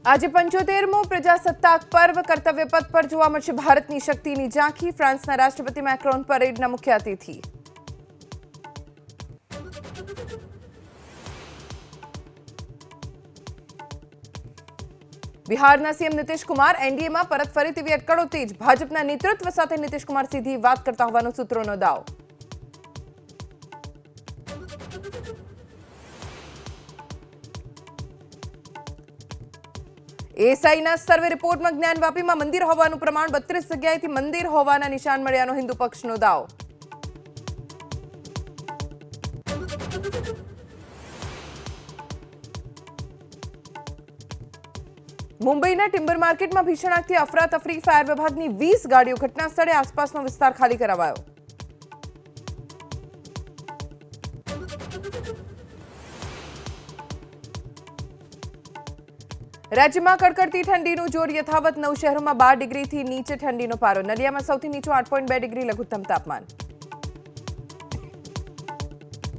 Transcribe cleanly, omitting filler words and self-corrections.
આજે 75મો પ્રજાસત્તાક પર્વ કર્તવ્ય પથ પર જોવા મળશે ભારતની શક્તિની ઝાંખી. ફ્રાન્સના રાષ્ટ્રપતિ મેક્રોન પરેડના મુખ્ય અતિથિ. બિહારના સીએમ નીતિશ કુમાર એનડીએમાં પરત ફરે તેવી અટકળો તેજ. ભાજપના નેતૃત્વ સાથે નીતિશ કુમાર સીધી વાત કરતા હોવાનો સૂત્રોનો દાવ. એએસઆઈના સર્વે રિપોર્ટમાં જ્ઞાનવાપીમાં મંદિર હોવાનું પ્રમાણ, 32 જગ્યાએથી મંદિર હોવાના નિશાન મળ્યાનો હિન્દુ પક્ષનો દાવ. મુંબઈના ટિમ્બર માર્કેટમાં ભીષણ આગથી અફરાતફરી. ફાયર વિભાગની 20 ગાડીઓ ઘટના સ્થળે, આસપાસનો વિસ્તાર ખાલી કરાવાયો. રાજ્યમાં કડકડતી ઠંડીનું જોર યથાવત. 9 શહેરોમાં 12 ડિગ્રીથી નીચે ઠંડીનો પારો. નલિયામાં સૌથી નીચું 8.2 ડિગ્રી લઘુત્તમ તાપમાન.